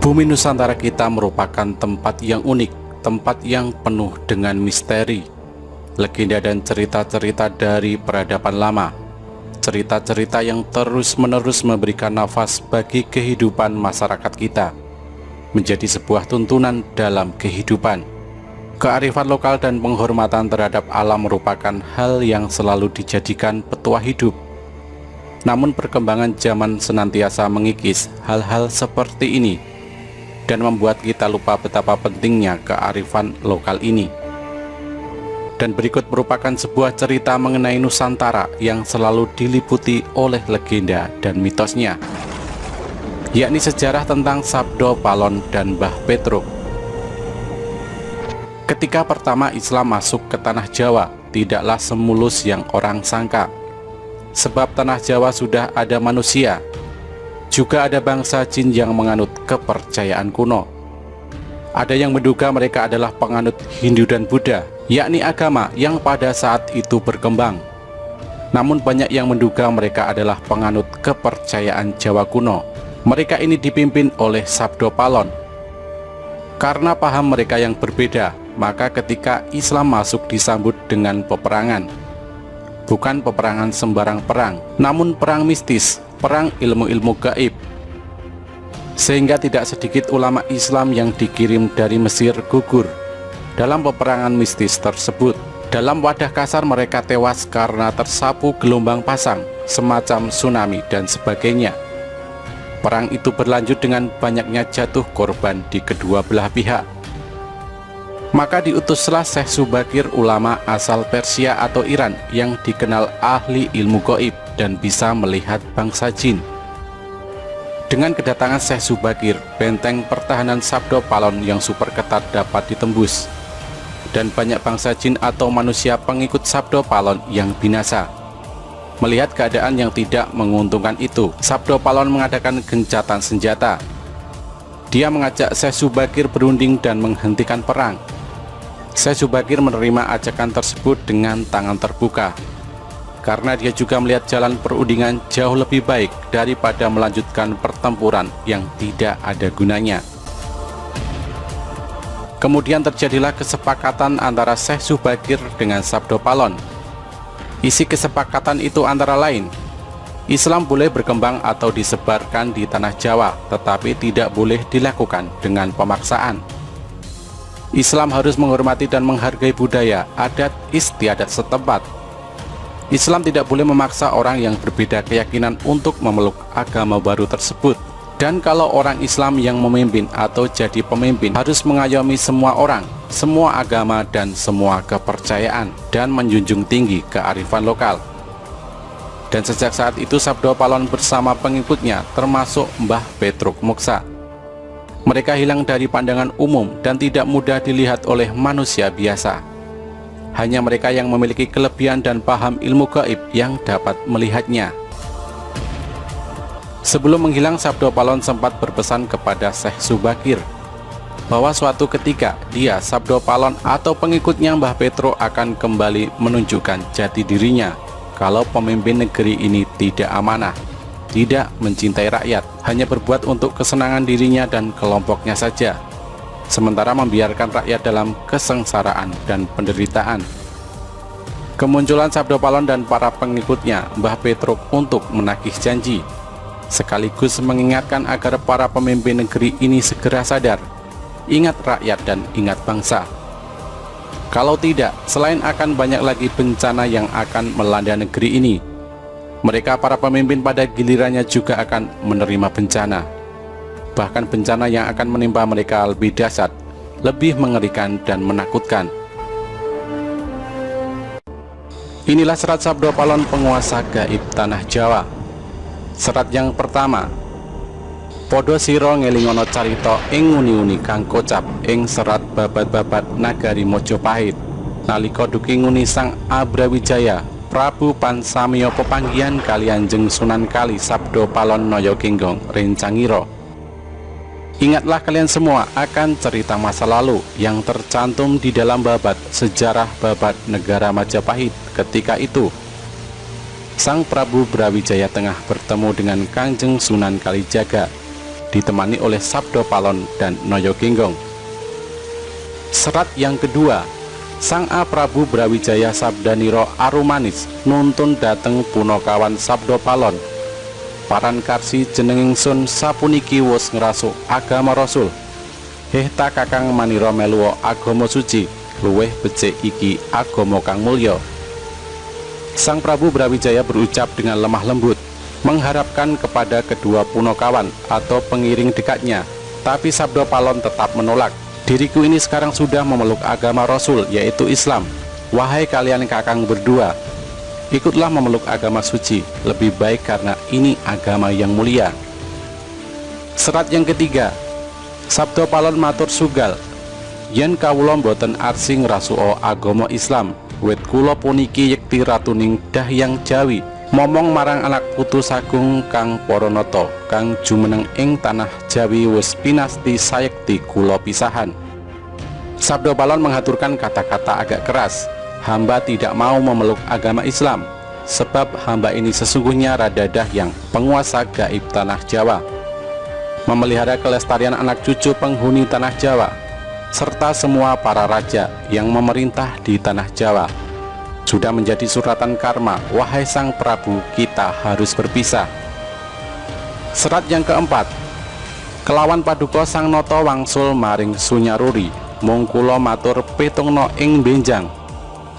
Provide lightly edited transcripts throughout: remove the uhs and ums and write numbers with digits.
Bumi Nusantara kita merupakan tempat yang unik, tempat yang penuh dengan misteri, legenda dan cerita-cerita dari peradaban lama. Cerita-cerita yang terus-menerus memberikan nafas bagi kehidupan masyarakat kita, menjadi sebuah tuntunan dalam kehidupan. Kearifan lokal dan penghormatan terhadap alam merupakan hal yang selalu dijadikan petua hidup. Namun perkembangan zaman senantiasa mengikis hal-hal seperti ini dan membuat kita lupa betapa pentingnya kearifan lokal ini. Dan berikut merupakan sebuah cerita mengenai Nusantara yang selalu diliputi oleh legenda dan mitosnya, yakni sejarah tentang Sabdo Palon dan Mbah Petruk. Ketika pertama Islam masuk ke tanah Jawa, tidaklah semulus yang orang sangka. Sebab tanah Jawa sudah ada manusia, juga ada bangsa jin yang menganut kepercayaan kuno. Ada yang menduga mereka adalah penganut Hindu dan Buddha, yakni agama yang pada saat itu berkembang. Namun banyak yang menduga mereka adalah penganut kepercayaan Jawa kuno. Mereka ini dipimpin oleh Sabdo Palon. Karena paham mereka yang berbeda, maka ketika Islam masuk disambut dengan peperangan. Bukan peperangan sembarang perang, namun perang mistis, perang ilmu-ilmu gaib. Sehingga tidak sedikit ulama Islam yang dikirim dari Mesir gugur dalam peperangan mistis tersebut. Dalam wadah kasar mereka tewas karena tersapu gelombang pasang, semacam tsunami dan sebagainya. Perang itu berlanjut dengan banyaknya jatuh korban di kedua belah pihak. Maka diutuslah Syekh Subakir, ulama asal Persia atau Iran yang dikenal ahli ilmu gaib dan bisa melihat bangsa jin. Dengan kedatangan Syekh Subakir, benteng pertahanan Sabdo Palon yang super ketat dapat ditembus, dan banyak bangsa jin atau manusia pengikut Sabdo Palon yang binasa. Melihat keadaan yang tidak menguntungkan itu, Sabdo Palon mengadakan gencatan senjata. Dia mengajak Syekh Subakir berunding dan menghentikan perang. Syekh Subakir menerima ajakan tersebut dengan tangan terbuka, karena dia juga melihat jalan perundingan jauh lebih baik daripada melanjutkan pertempuran yang tidak ada gunanya. Kemudian terjadilah kesepakatan antara Syekh Subakir dengan Sabdo Palon. Isi kesepakatan itu antara lain, Islam boleh berkembang atau disebarkan di tanah Jawa, tetapi tidak boleh dilakukan dengan pemaksaan. Islam harus menghormati dan menghargai budaya, adat istiadat setempat. Islam tidak boleh memaksa orang yang berbeda keyakinan untuk memeluk agama baru tersebut. Dan kalau orang Islam yang memimpin atau jadi pemimpin harus mengayomi semua orang, semua agama dan semua kepercayaan, dan menjunjung tinggi kearifan lokal. Dan sejak saat itu Sabdo Palon bersama pengikutnya termasuk Mbah Petruk Moksa. Mereka hilang dari pandangan umum dan tidak mudah dilihat oleh manusia biasa. Hanya mereka yang memiliki kelebihan dan paham ilmu gaib yang dapat melihatnya. Sebelum menghilang, Sabdo Palon sempat berpesan kepada Syekh Subakir bahwa suatu ketika dia, Sabdo Palon atau pengikutnya Mbah Petruk akan kembali menunjukkan jati dirinya kalau pemimpin negeri ini tidak amanah, tidak mencintai rakyat, hanya berbuat untuk kesenangan dirinya dan kelompoknya saja, sementara membiarkan rakyat dalam kesengsaraan dan penderitaan. Kemunculan Sabdo Palon dan para pengikutnya Mbah Petruk untuk menagih janji, sekaligus mengingatkan agar para pemimpin negeri ini segera sadar, ingat rakyat dan ingat bangsa. Kalau tidak, selain akan banyak lagi bencana yang akan melanda negeri ini, mereka para pemimpin pada gilirannya juga akan menerima bencana. Bahkan bencana yang akan menimpa mereka lebih dahsyat, lebih mengerikan dan menakutkan. Inilah serat Sabdo Palon, penguasa gaib tanah Jawa. Serat yang pertama. Podo siro ngelingono carito ing uni-uni kang kocap ing serat babat-babat nagari Mojopahit. Nalika duki nguni Sang Abrawijaya Prabu Pansamyo pepanggihan kalian jeng Sunan Kali Sabdo Palon Noyo Genggong Rencangiro. Ingatlah kalian semua akan cerita masa lalu yang tercantum di dalam babat sejarah babat negara Majapahit. Ketika itu Sang Prabu Brawijaya tengah bertemu dengan Kangjeng Sunan Kalijaga di ditemani oleh Sabdo Palon dan Noyogenggong. Serat yang kedua, Sang A Prabu Brawijaya Sabdaniro Arumanis nuntun dateng Punokawan Sabdo Palon. Paran karsi jeneng ingsun sapuniki wus ngrasuk agama Rasul. Hehta kakang manira meluwo agama suci, luweh becik iki agama kang mulya. Sang Prabu Brawijaya berucap dengan lemah lembut, mengharapkan kepada kedua Punokawan atau pengiring dekatnya, tapi Sabdo Palon tetap menolak. Diriku ini sekarang sudah memeluk agama Rasul, yaitu Islam. Wahai kalian kakang berdua, ikutlah memeluk agama suci, lebih baik karena ini agama yang mulia. Serat yang ketiga, Sabdo Palon matur sugal, yen kawula boten arsi ngrasuka agama Islam, wit kula puniki yekti ratuning Dahyang Jawi, momong marang anak putu sagung kang Paranata kang jumeneng ing tanah Jawi wis pinasti sayekti kula pisahan. Sabdo Palon mengaturkan kata-kata agak keras, hamba tidak mau memeluk agama Islam, sebab hamba ini sesungguhnya Rada Dahyang, penguasa gaib tanah Jawa, memelihara kelestarian anak cucu penghuni tanah Jawa, serta semua para raja yang memerintah di tanah Jawa. Sudah menjadi suratan karma, wahai Sang Prabu, kita harus berpisah. Serat yang keempat, kelawan paduka Sang Nata wangsul maring Sunyaruri, mung kula matur petungna ing benjang.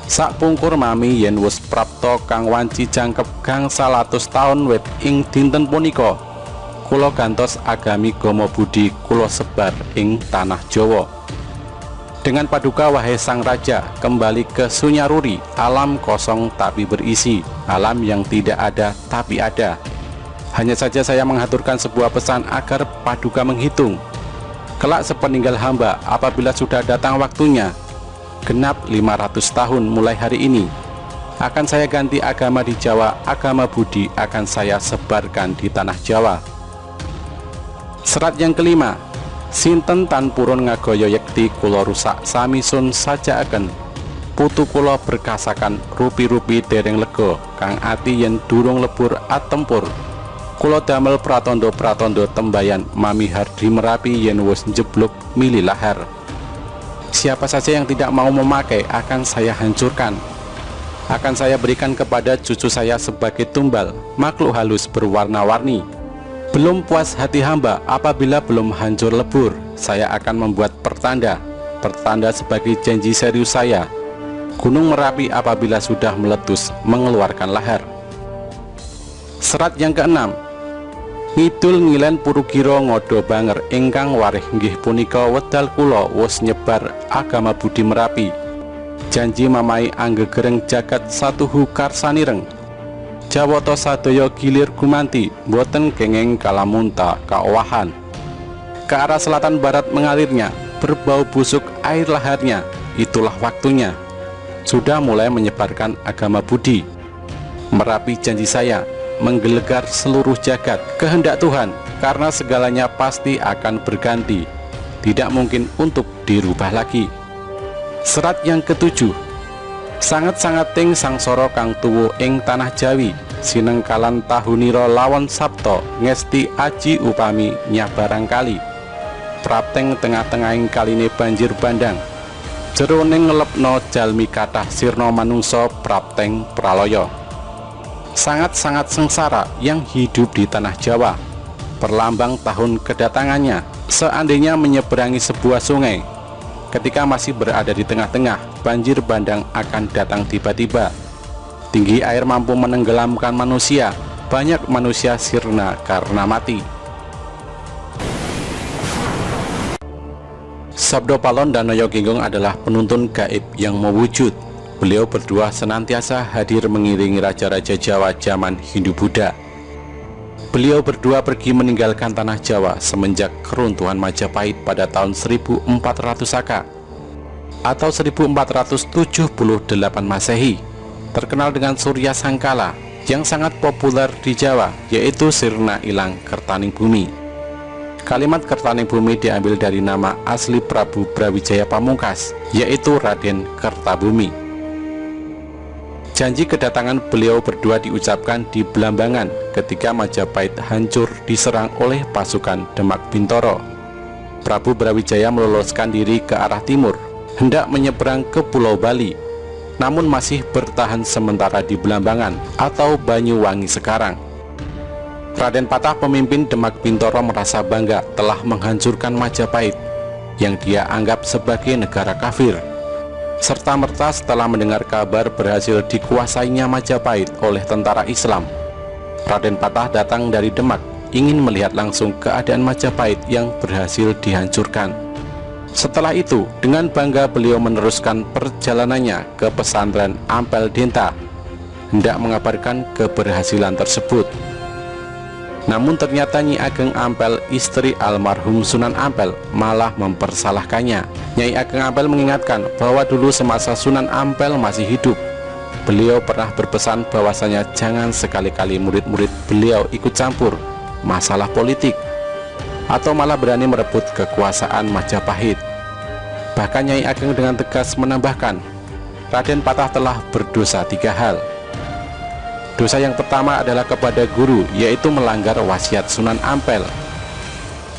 Sakpungkur mami yen wis prapta kang wanci jangkep gangsal atus taun wit ing dinten punika, kula gantos agami Gama Budi kula sebar ing tanah Jawa. Dengan paduka wahai Sang Raja, kembali ke Sunyaruri, alam kosong tapi berisi, alam yang tidak ada tapi ada. Hanya saja saya mengaturkan sebuah pesan agar paduka menghitung. Kelak sepeninggal hamba, apabila sudah datang waktunya, genap 500 tahun mulai hari ini, akan saya ganti agama di Jawa, agama Budi akan saya sebarkan di tanah Jawa. Serat yang kelima, sinten tan purun ngagaya yekti kula rusak samisun sajakaken, putu kula berkasakan rupi-rupi dereng lega, kang ati yen durung lebur atempur, kula damel pratondo-pratondo tembayan mami hardi Merapi yen wis njebluk mili lahar. Siapa saja yang tidak mau memakai akan saya hancurkan. Akan saya berikan kepada cucu saya sebagai tumbal, makhluk halus berwarna-warni. Belum puas hati hamba apabila belum hancur lebur, saya akan membuat pertanda sebagai janji serius saya. Gunung Merapi apabila sudah meletus mengeluarkan lahar. Serat yang keenam, ngidul ngilen Purugiro ngodo banger ingkang warih nggih punika wedal kula wis nyebar agama Budi Merapi. Janji mamai anggegereng jagat satuhu karsanireng. Jawata sadaya gilir gumanti, boten kenging kalamunta kaowahan. Ke arah selatan barat mengalirnya, berbau busuk air laharnya. Itulah waktunya. Sudah mulai menyebarkan agama Budi. Merapi janji saya, menggelegar seluruh jagat, kehendak Tuhan, karena segalanya pasti akan berganti, tidak mungkin untuk dirubah lagi. Serat yang ketujuh, sangat-sangat ting sangsara kang tuwu ing tanah Jawi, sinengkalan tahunira lawan sabta ngesti aji upami nyabarang kali, prapteng tengah-tengahing kaline banjir bandang, jeroning ngelepno jalmi kathah sirna manungsa prapteng pralaya. Sangat-sangat sengsara yang hidup di tanah Jawa, perlambang tahun kedatangannya. Seandainya menyeberangi sebuah sungai, ketika masih berada di tengah-tengah, banjir bandang akan datang tiba-tiba. Tinggi air mampu menenggelamkan manusia, banyak manusia sirna karena mati. Sabdo Palon dan Noyogenggong adalah penuntun gaib yang mewujud. Beliau berdua senantiasa hadir mengiringi raja-raja Jawa zaman Hindu-Buddha. Beliau berdua pergi meninggalkan tanah Jawa semenjak keruntuhan Majapahit pada tahun 1400 Saka atau 1478 Masehi, terkenal dengan Surya Sangkala yang sangat populer di Jawa, yaitu Sirna Ilang Kertaning Bumi. Kalimat Kertaning Bumi diambil dari nama asli Prabu Brawijaya Pamungkas, yaitu Raden Kertabumi. Janji kedatangan beliau berdua diucapkan di Belambangan ketika Majapahit hancur diserang oleh pasukan Demak Bintoro. Prabu Brawijaya meloloskan diri ke arah timur, hendak menyeberang ke Pulau Bali, namun masih bertahan sementara di Belambangan atau Banyuwangi sekarang. Raden Patah, pemimpin Demak Bintoro, merasa bangga telah menghancurkan Majapahit yang dia anggap sebagai negara kafir. Serta-merta setelah mendengar kabar berhasil dikuasainya Majapahit oleh tentara Islam, Raden Patah datang dari Demak ingin melihat langsung keadaan Majapahit yang berhasil dihancurkan. Setelah itu, dengan bangga beliau meneruskan perjalanannya ke pesantren Ampel Denta, hendak mengabarkan keberhasilan tersebut. Namun ternyata Nyi Ageng Ampel, istri almarhum Sunan Ampel, malah mempersalahkannya. Nyai Ageng Ampel mengingatkan bahwa dulu semasa Sunan Ampel masih hidup, beliau pernah berpesan bahwasanya jangan sekali-kali murid-murid beliau ikut campur masalah politik atau malah berani merebut kekuasaan Majapahit. Bahkan Nyai Ageng dengan tegas menambahkan, Raden Patah telah berdosa 3 hal. Dosa yang pertama adalah kepada guru, yaitu melanggar wasiat Sunan Ampel.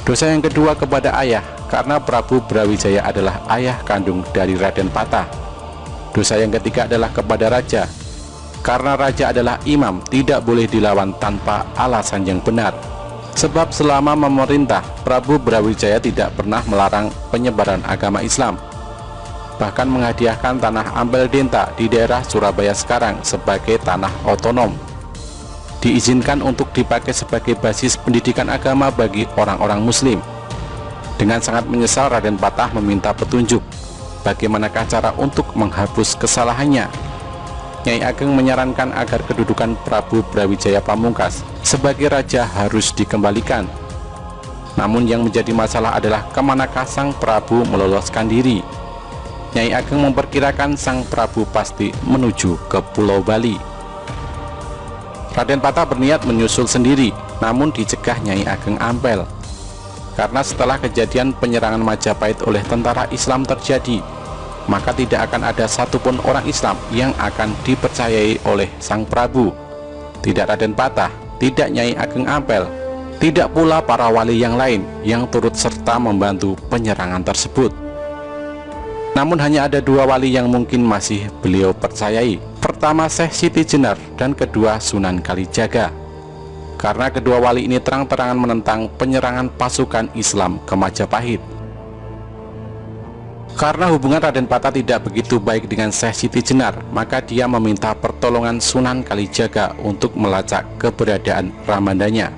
Dosa yang kedua kepada ayah, karena Prabu Brawijaya adalah ayah kandung dari Raden Patah. Dosa yang ketiga adalah kepada raja, karena raja adalah imam, tidak boleh dilawan tanpa alasan yang benar. Sebab selama memerintah, Prabu Brawijaya tidak pernah melarang penyebaran agama Islam, bahkan menghadiahkan tanah Ampel Denta di daerah Surabaya sekarang sebagai tanah otonom, diizinkan untuk dipakai sebagai basis pendidikan agama bagi orang-orang muslim. Dengan sangat menyesal, Raden Patah meminta petunjuk bagaimanakah cara untuk menghapus kesalahannya. Nyai Ageng menyarankan agar kedudukan Prabu Brawijaya Pamungkas sebagai raja harus dikembalikan. Namun yang menjadi masalah adalah kemanakah sang Prabu meloloskan diri. Nyai Ageng memperkirakan sang Prabu pasti menuju ke Pulau Bali. Raden Patah berniat menyusul sendiri, namun dicegah Nyai Ageng Ampel. Karena setelah kejadian penyerangan Majapahit oleh tentara Islam terjadi, maka tidak akan ada satupun orang Islam yang akan dipercayai oleh sang Prabu. Tidak Raden Patah, tidak Nyai Ageng Ampel, tidak pula para wali yang lain yang turut serta membantu penyerangan tersebut. Namun hanya ada 2 wali yang mungkin masih beliau percayai. Pertama Syekh Siti Jenar dan kedua Sunan Kalijaga. Karena kedua wali ini terang-terangan menentang penyerangan pasukan Islam ke Majapahit. Karena hubungan Raden Patah tidak begitu baik dengan Syekh Siti Jenar, maka dia meminta pertolongan Sunan Kalijaga untuk melacak keberadaan Ramandanya.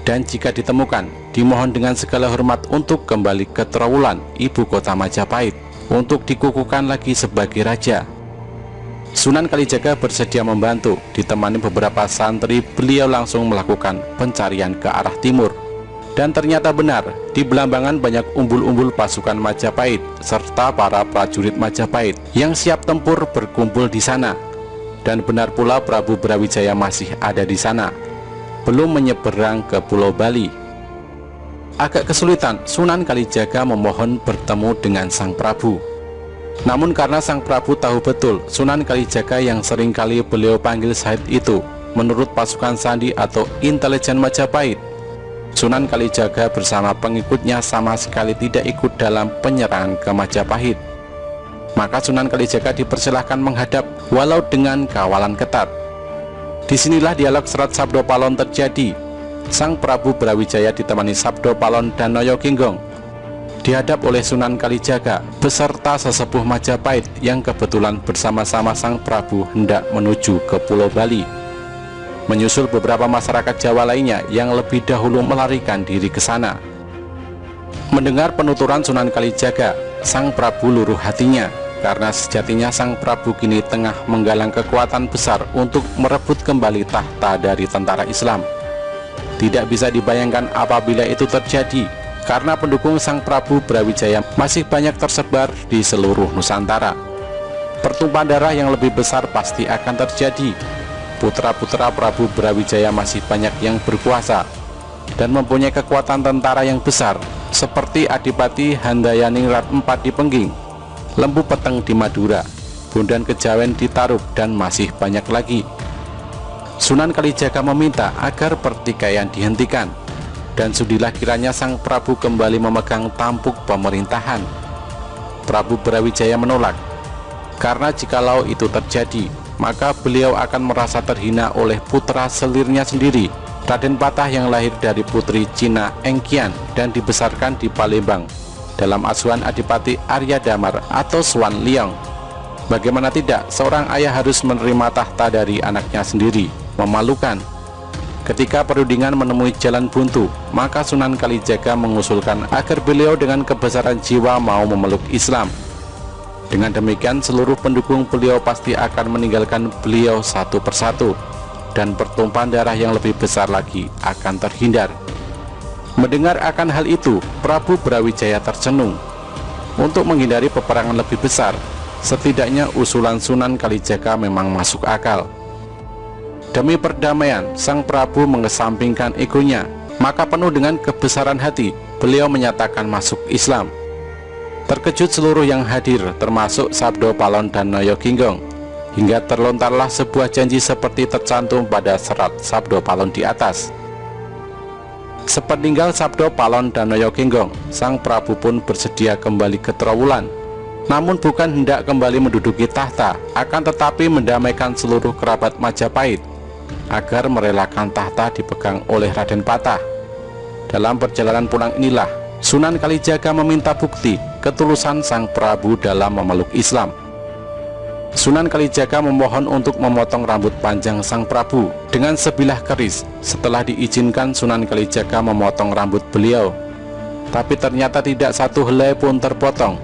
Dan jika ditemukan, dimohon dengan segala hormat untuk kembali ke Trowulan, ibu kota Majapahit, untuk dikukuhkan lagi sebagai raja. Sunan Kalijaga bersedia membantu. Ditemani beberapa santri, beliau langsung melakukan pencarian ke arah timur. Dan ternyata benar, di Belambangan banyak umbul-umbul pasukan Majapahit serta para prajurit Majapahit yang siap tempur berkumpul di sana. Dan benar pula Prabu Brawijaya masih ada di sana, belum menyeberang ke Pulau Bali. Agak kesulitan, Sunan Kalijaga memohon bertemu dengan sang Prabu. Namun karena sang Prabu tahu betul Sunan Kalijaga yang seringkali beliau panggil Syahid itu menurut pasukan sandi atau intelijen Majapahit, Sunan Kalijaga bersama pengikutnya sama sekali tidak ikut dalam penyerangan ke Majapahit. Maka Sunan Kalijaga dipersilahkan menghadap walau dengan kawalan ketat. Disinilah dialog Serat Sabdo Palon terjadi. Sang Prabu Brawijaya ditemani Sabdo Palon dan Noyo Kinggong dihadap oleh Sunan Kalijaga beserta sesepuh Majapahit yang kebetulan bersama-sama sang Prabu hendak menuju ke Pulau Bali. Menyusul beberapa masyarakat Jawa lainnya yang lebih dahulu melarikan diri ke sana. Mendengar penuturan Sunan Kalijaga, sang Prabu luruh hatinya, karena sejatinya sang Prabu kini tengah menggalang kekuatan besar untuk merebut kembali tahta dari tentara Islam. Tidak bisa dibayangkan apabila itu terjadi, karena pendukung sang Prabu Brawijaya masih banyak tersebar di seluruh Nusantara. Pertumpahan darah yang lebih besar pasti akan terjadi. Putra-putra Prabu Brawijaya masih banyak yang berkuasa dan mempunyai kekuatan tentara yang besar, seperti Adipati Handayaningrat IV di Pengging, Lembu Peteng di Madura, Bondan Kejawen ditaruh, dan masih banyak lagi. Sunan Kalijaga meminta agar pertikaian dihentikan, dan sudilah kiranya Sang Prabu kembali memegang tampuk pemerintahan. Prabu Brawijaya menolak, karena jikalau itu terjadi, maka beliau akan merasa terhina oleh putra selirnya sendiri, Raden Patah, yang lahir dari putri Cina Engkian dan dibesarkan di Palembang dalam asuhan Adipati Arya Damar atau Swan Liong. Bagaimana tidak, seorang ayah harus menerima tahta dari anaknya sendiri. Memalukan. Ketika perundingan menemui jalan buntu, maka Sunan Kalijaga mengusulkan agar beliau dengan kebesaran jiwa mau memeluk Islam. Dengan demikian, seluruh pendukung beliau pasti akan meninggalkan beliau satu persatu, dan pertumpahan darah yang lebih besar lagi akan terhindar. Mendengar akan hal itu, Prabu Brawijaya tercenung. Untuk menghindari peperangan lebih besar, setidaknya usulan Sunan Kalijaga memang masuk akal. Demi perdamaian, Sang Prabu mengesampingkan egonya, maka penuh dengan kebesaran hati, beliau menyatakan masuk Islam. Terkejut seluruh yang hadir, termasuk Sabdo Palon dan Noyo Ginggong, hingga terlontarlah sebuah janji seperti tercantum pada serat Sabdo Palon di atas. Sepeninggal Sabdo Palon dan Noyo Ginggong, Sang Prabu pun bersedia kembali ke Trowulan, namun bukan hendak kembali menduduki tahta, akan tetapi mendamaikan seluruh kerabat Majapahit agar merelakan tahta dipegang oleh Raden Patah. Dalam perjalanan pulang inilah Sunan Kalijaga meminta bukti ketulusan Sang Prabu dalam memeluk Islam. Sunan Kalijaga memohon untuk memotong rambut panjang Sang Prabu dengan sebilah keris. Setelah diizinkan, Sunan Kalijaga memotong rambut beliau, tapi ternyata tidak satu helai pun terpotong.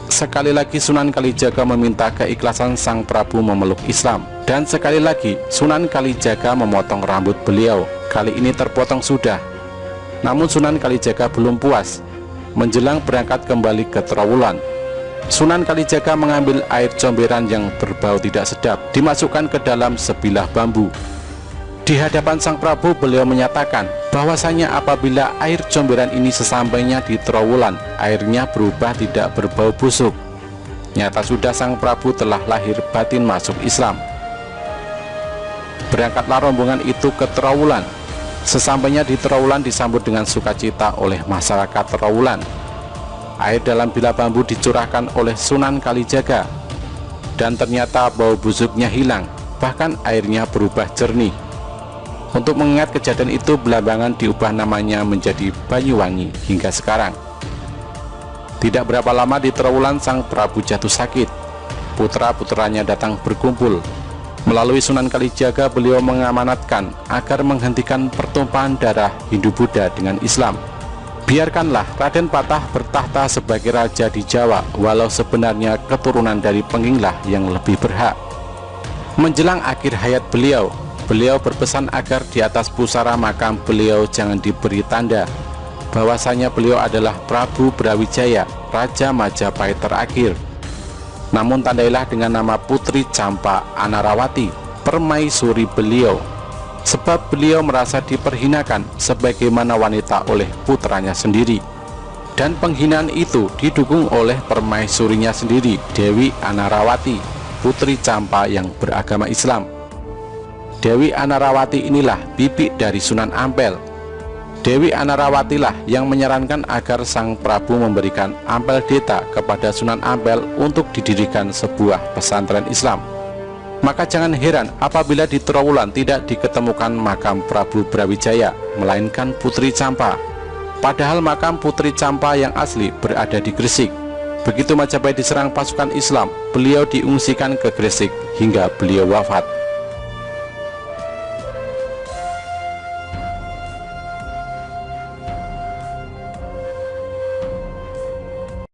Sekali lagi Sunan Kalijaga meminta keikhlasan Sang Prabu memeluk Islam, dan sekali lagi Sunan Kalijaga memotong rambut beliau. Kali ini terpotong sudah. Namun Sunan Kalijaga belum puas. Menjelang berangkat kembali ke Trowulan, Sunan Kalijaga mengambil air comberan yang berbau tidak sedap, dimasukkan ke dalam sebilah bambu. Di hadapan Sang Prabu, beliau menyatakan bahwasanya apabila air comberan ini sesampainya di Trowulan, airnya berubah tidak berbau busuk. Nyata sudah Sang Prabu telah lahir batin masuk Islam. Berangkatlah rombongan itu ke Trowulan. Sesampainya di Trowulan disambut dengan sukacita oleh masyarakat Trowulan. Air dalam bilah bambu dicurahkan oleh Sunan Kalijaga, dan ternyata bau busuknya hilang, bahkan airnya berubah jernih. Untuk mengingat kejadian itu, Belambangan diubah namanya menjadi Banyuwangi hingga sekarang. Tidak berapa lama di Trowulan, Sang Prabu jatuh sakit. Putra-putranya datang berkumpul. Melalui Sunan Kalijaga, beliau mengamanatkan agar menghentikan pertumpahan darah Hindu-Buddha dengan Islam. Biarkanlah Raden Patah bertahta sebagai raja di Jawa, walau sebenarnya keturunan dari Penginglah yang lebih berhak. Menjelang akhir hayat beliau berpesan agar di atas pusara makam beliau jangan diberi tanda bahwasanya beliau adalah Prabu Brawijaya, Raja Majapahit terakhir. Namun tandailah dengan nama Putri Campa Anarawati, permaisuri beliau, sebab beliau merasa diperhinakan sebagaimana wanita oleh putranya sendiri. Dan penghinaan itu didukung oleh permaisurinya sendiri, Dewi Anarawati, Putri Campa yang beragama Islam. Dewi Anarawati inilah bibi dari Sunan Ampel. Dewi Anarawatilah yang menyarankan agar Sang Prabu memberikan Ampel Deta kepada Sunan Ampel untuk didirikan sebuah pesantren Islam. Maka jangan heran apabila di Trowulan tidak diketemukan makam Prabu Brawijaya, melainkan Putri Campa. Padahal makam Putri Campa yang asli berada di Gresik. Begitu Majapahit diserang pasukan Islam, beliau diungsikan ke Gresik hingga beliau wafat.